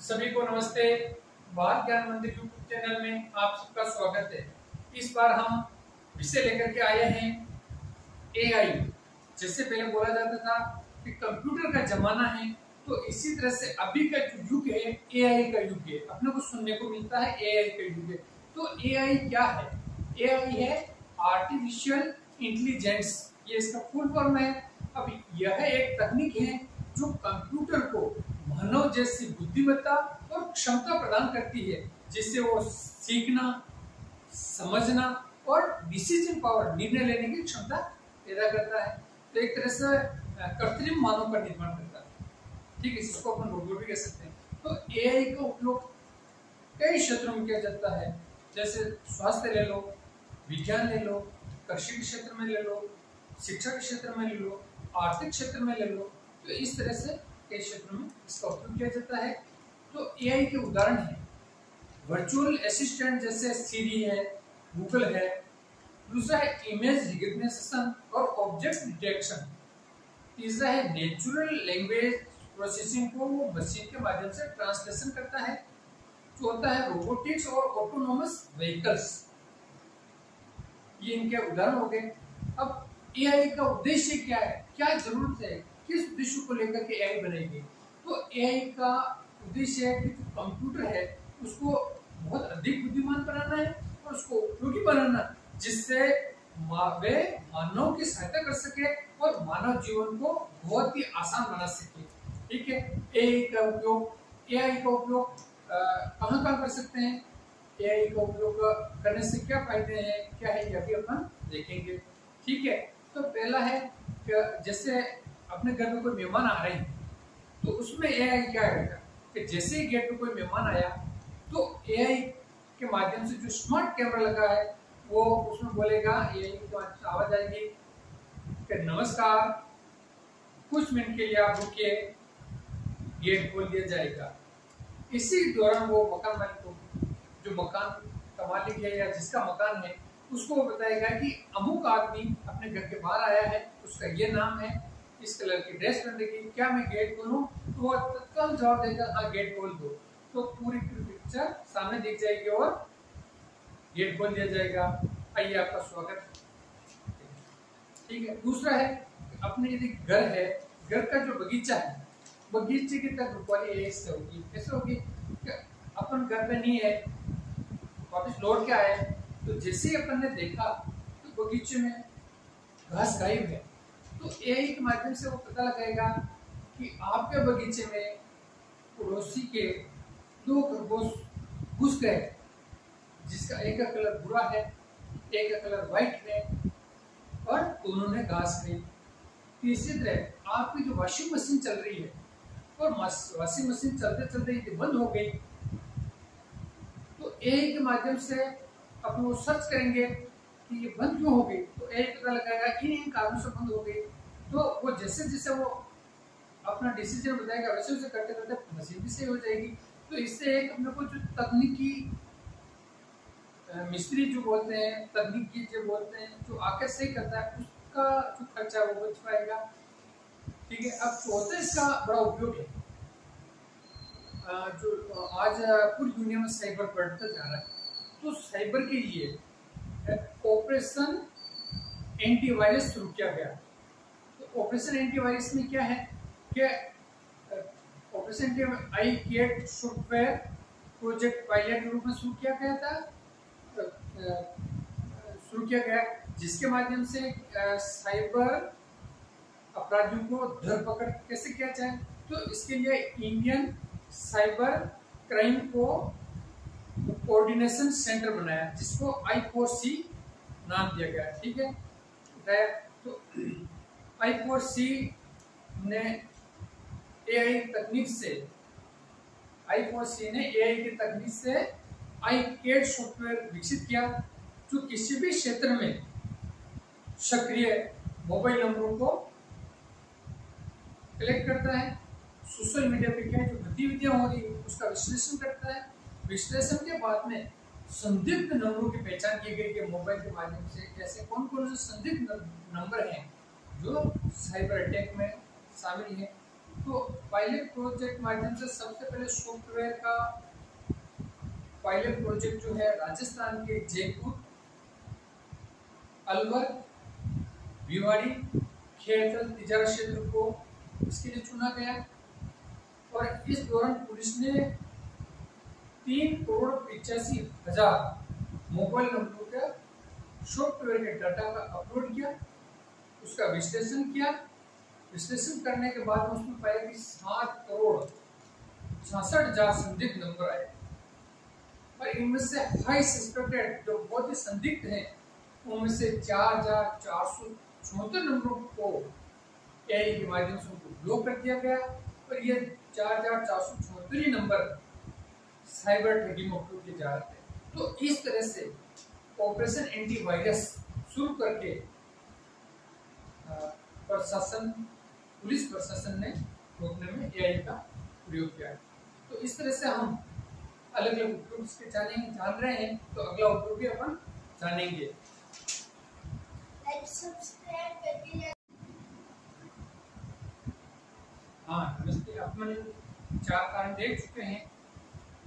सभी को नमस्ते। भारत ज्ञान मंदिर यूट्यूब चैनल में आप सबका स्वागत है। इस बार हम विषय लेकर के आए हैं एआई। जैसे पहले बोला जाता था कि कंप्यूटर का जमाना है, तो इसी तरह से अभी का जो युग है एआई का युग है। अपने को सुनने को मिलता है एआई का युग है। तो एआई क्या है? एआई है आर्टिफिशियल इंटेलिजेंस, ये इसका फुल फॉर्म है। अब यह एक तकनीक है जो कंप्यूटर को मानव जैसी बुद्धिमत्ता और क्षमता प्रदान करती है, जिससे वो सीखना, समझना और डिसीजन पावर, निर्णय लेने की क्षमता पैदा करता है। तो एक तरह से कृत्रिम मानव पर निर्माण करता है। ठीक है, इसको अपन रोबोट भी कह सकते हैं। तो एआई का उपयोग कई क्षेत्रों में किया जाता है, जैसे स्वास्थ्य ले लो, विज्ञान ले लो, कृषि के क्षेत्र में ले लो, शिक्षा के क्षेत्र में ले लो, आर्थिक क्षेत्र में ले लो। तो इस तरह से कई क्षेत्रों में इसका उपयोग किया जाता है। तो एआई के उदाहरण है वर्चुअल असिस्टेंट, जैसे सीरी है, गूगल है। दूसरा है इमेज रिकग्निशन और ऑब्जेक्ट डिटेक्शन। तीसरा है नेचुरल लैंग्वेज प्रोसेसिंग को वो मशीन के माध्यम से ट्रांसलेशन करता है। चौथा है रोबोटिक्स और ऑटोनोमस व्हीकल्स। ये इनके उदाहरण हो गए। अब एआई का उद्देश्य क्या है, क्या जरूरत है, किस उद्देश्य को लेकर के एआई बनेगी? तो एआई का उद्देश्य है कि जो कंप्यूटर है उसको बहुत अधिक बुद्धिमान बनाना है और उसको उपयोगी बनाना, जिससे वे मानव की सहायता कर सके और मानव जीवन को बहुत ही आसान बना सके। ठीक है, एआई का उपयोग कहाँ कर सकते हैं? एआई का उपयोग करने से क्या फायदे हैं, क्या है, ये अभी अपन देखेंगे। ठीक है, तो पहला है कि जैसे अपने घर में कोई मेहमान आ रहे हैं, तो उसमें एआई क्या करेगा कि जैसे ही गेट पे कोई मेहमान आया तो एआई के माध्यम से जो स्मार्ट कैमरा लगा है वो उसमें बोलेगा, एआई की आवाज आएगी कि नमस्कार, कुछ मिनट के लिए आप रुकिए, गेट खोल दिया जाएगा। इसी दौरान वो मकान मालिक को, जो मकान का मालिक है या जिसका मकान है, उसको बताएगा कि अमुक आदमी अपने घर के बाहर आया है, उसका ये नाम है, इस कलर की ड्रेस पहन रखी, क्या मैं गेट खोलूं? तो वो तत्काल जवाब देगा हाँ गेट खोल दो। तो पूरी पिक्चर सामने दिख जाएगी और गेट खोल दिया जाएगा। आइए, आपका स्वागत। ठीक है, दूसरा है अपने यदि घर है, घर का जो बगीचा है, बगीचे की तक रुपवाली ऐसे होगी। कैसे होगी? अपन घर पे नहीं है, वापस लौट के आए, तो जैसे ही अपन ने देखा तो बगीचे में घास गायब है। तो एआई के माध्यम से वो पता लगाएगा कि आपके बगीचे में पड़ोसी के 2 खरगोश घुस गए, जिसका एक का कलर भूरा है, एक का कलर व्हाइट है, और दोनों ने घास खाई। तीसरी तरह आपकी जो वॉशिंग मशीन चल रही है और वॉशिंग मशीन चलते चलते बंद हो गई, तो एआई के माध्यम से अपन वो सर्च करेंगे कि ये बंद क्यों हो गई। तो एआई पता लगाएगा इन कारणों से बंद हो गई। तो वो जैसे जैसे वो अपना डिसीजन बताएगा, वैसे वैसे करते करते मशीन भी सही हो जाएगी। तो इससे एक अपने को जो तकनीकी मिस्त्री जो बोलते हैं, तकनीकी जो बोलते हैं, जो आकर सही करता है, उसका जो खर्चा है वो बच पाएगा। ठीक है, अब चौथा इसका बड़ा उपयोग है जो आज पूरी दुनिया में साइबर बढ़ता जा रहा है। तो साइबर के लिए ऑपरेशन एंटीवायरस शुरू किया गया। तो ऑपरेशन एंटीवायरस में क्या है कि operation antivirus software project pilot के रूप में शुरू किया गया, जिसके माध्यम से साइबर अपराधियों को धरपकड़ कैसे किया जाए। तो इसके लिए इंडियन साइबर क्राइम को कोऑर्डिनेशन सेंटर बनाया, जिसको I4C नाम दिया गया। ठीक है, तो I4C ने एआई की तकनीक से iCAD सॉफ्टवेयर विकसित किया, जो किसी भी क्षेत्र में सक्रिय मोबाइल नंबरों को कलेक्ट करता है। सोशल मीडिया पे क्या जो गतिविधियां हो रही है उसका विश्लेषण करता है। विश्लेषण के बाद में संदिग्ध नंबरों की पहचान की गई कि मोबाइल के माध्यम से कैसे कौन कौन से संदिग्ध नंबर हैं जो साइबर अटैक में शामिल है, तो पायलट प्रोजेक्ट माध्यम से सबसे पहले सॉफ्टवेयर का पायलट प्रोजेक्ट जो है राजस्थान के जयपुर, अलवर, भिवाड़ी, खेड़कल, तिजारा क्षेत्र को इसके लिए चुना गया। और इस दौरान पुलिस ने 3,85,00,000 मोबाइल नंबरों का सॉफ्टवेयर के डाटा का अपलोड किया, उसका विश्लेषण किया। विश्लेषण करने के बाद उसमें पाया कि 7,66,000 संदिग्ध नंबर आए और इनमें से हाई सस्पेक्टेड जो बहुत ही संदिग्ध हैं उनमें से 4,474 नंबरों को एआई के माध्यम से उनको ब्लॉक कर दिया गया और ये 4,474 नंबर साइबर ठगी में उपयोग किए जा रहे थे। तो इस तरह से ऑपरेशन एंटीवायरस शुरू करके पुलिस प्रशासन ने रोकने में एआई का प्रयोग किया है। तो इस तरह से हम अलग अलग उपयोग इसके जान रहे हैं। तो अगला उपयोग भी अपन जानेंगे। हाँ नमस्ते। अपन 4 कारण देख चुके हैं।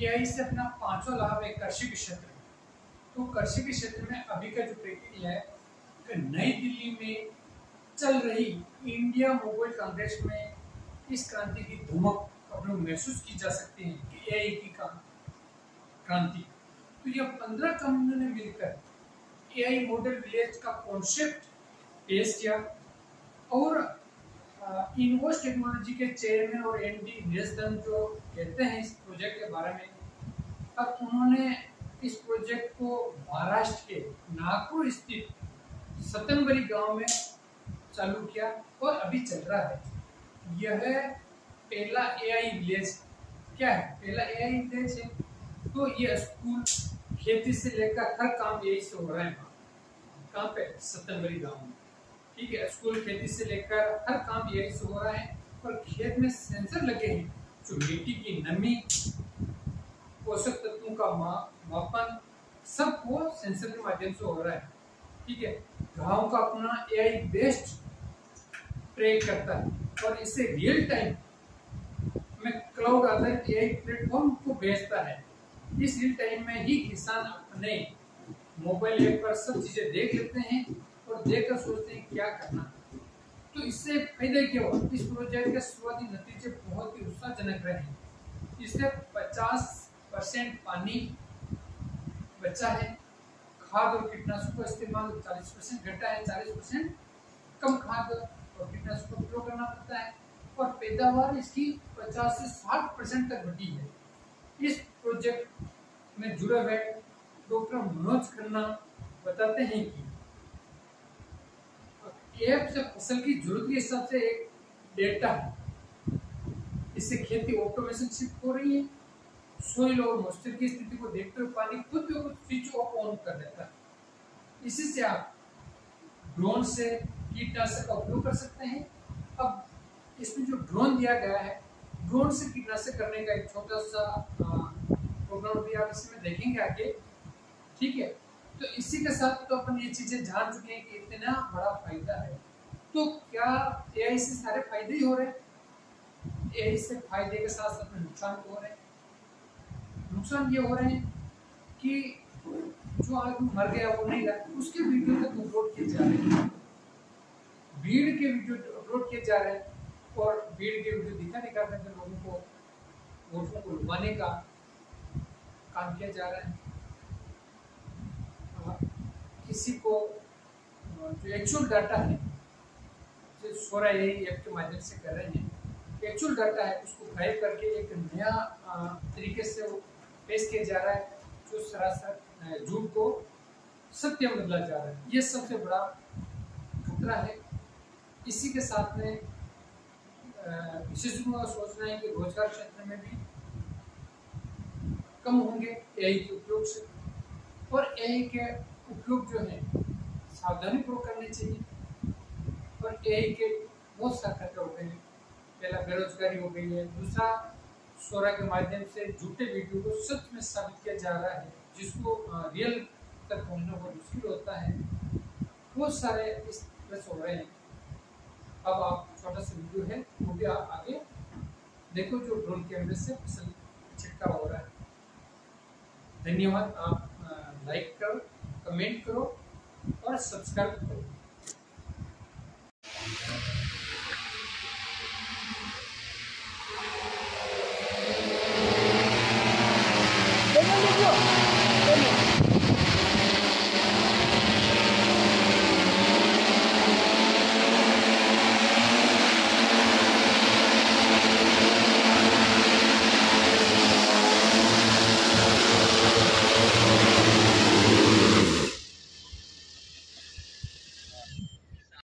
एआई से अपना 5वां लाभ है कृषि के क्षेत्र में। तो कृषि के क्षेत्र में अभी का जो प्रक्रिया है कि नई दिल्ली में चल रही इंडिया मोबाइल कांग्रेस में इस क्रांति की धमक अपने महसूस की जा सकती है कि एआई की क्रांति। तो यह 15 कंपनियों ने मिलकर एआई मॉडल विलेज का कॉन्सेप्ट पेश किया और इनवोस टेक्नोलॉजी के चेयरमैन और एमडी नीरज दत्त जो कहते हैं इस प्रोजेक्ट के बारे में, अब उन्होंने इस प्रोजेक्ट को महाराष्ट्र के नागपुर स्थित सतनबरी गांव में चालू किया और अभी चल रहा है। यह पहला एआई विलेज क्या है? पहला एआई विलेज है। तो ये स्कूल, खेती से लेकर हर काम एआई से हो रहा है। कहाँ पे? सतनबरी गांव में। ठीक है, स्कूल, खेती से लेकर हर काम एआई से हो रहा है और खेत में सेंसर लगे हैं जो मिट्टी की नमी, पोषक तत्वों का मापन सब वो सेंसर के माध्यम से हो रहा है। ठीक है, गांव का अपना एआई बेस्ड ट्रैक करता है और इसे रियल टाइम में क्लाउड आधारित एआई प्लेटफॉर्म को भेजता है। इस रियल टाइम में ही किसान अपने मोबाइल ऐप पर सब चीजें देख लेते हैं और देखकर सोचते हैं क्या करना। तो इससे फायदा क्या हुआ? इस प्रोजेक्ट के शुरुआती नतीजे बहुत ही उत्साहजनक रहे हैं। इससे 50% पानी बचा है, खाद और कीटनाशकों का इस्तेमाल 40% घटा है, 40% कम खाद और कीटनाशकों का उपयोग करना पड़ता है और पैदावार इसकी 50 से 60% तक बढ़ी है। इस प्रोजेक्ट में जुड़े हुए डॉक्टर मनोज खन्ना बताते हैं कि ऐप से फसल की जरूरत के हिसाब से एक डेटा है। इससे खेती ऑटोमेशन शिफ्ट हो रही है। सोइल और मॉइस्चर की स्थिति को देखते हुए पानी खुद भी स्विच ऑफ ऑन कर देता है। इसी से आप ड्रोन से कीटनाशक का उपयोग कर सकते हैं। अब इसमें जो ड्रोन दिया गया है, ड्रोन से कीटनाशक करने का एक छोटा सा प्रोग्राम भी आप इसमें देखेंगे आगे। ठीक है, तो इसी के साथ तो अपन ये चीजें जान चुके हैं कि इतना बड़ा फायदा है। तो क्या एआई से सारे फायदे ही हो रहे हैं? एआई से फायदे के साथ साथ नुकसान हो रहे हैं। नुकसान ये हो रहे हैं कि जो आदमी मर गया वो नहीं रहा, उसके वीडियो तक अपलोड किए जा रहे हैं, भीड़ के वीडियो अपलोड किए जा रहे हैं और भीड़ के वीडियो दिखा करके लोगों को वोटों को लुभाने का काम किया जा रहा है। किसी को जो एक्चुअल डाटा है जो सोरा एआई ऐप के माध्यम से कर रहे हैं, एक्चुअल डाटा है उसको गायब करके एक नया तरीके से पेश किया जा रहा है जो सरासर झूठ को सत्य में बदला जा रहा है। ये सबसे बड़ा खतरा है। इसी के साथ में विशेषज्ञों का सोचना है कि रोजगार क्षेत्र में भी कम होंगे एआई के उपयोग से और एआई के उपयोग जो है सावधानी पूर्वक करने चाहिए। और एआई के बहुत सारे खतरे हो गए हैं। पहला बेरोजगारी हो गई है, दूसरा सोरा के माध्यम से झूठे वीडियो को सच में साबित किया जा रहा है जिसको रियल तक पहुंचना बहुत मुश्किल होता है। बहुत सारे इस तरह हो रहे हैं। अब आप छोटा सा वीडियो है वो भी आप आगे देखो जो ड्रोन कैमरे से फसल छिटकाव हो रहा है। धन्यवाद। आप लाइक करो, कमेंट करो और सब्सक्राइब करो।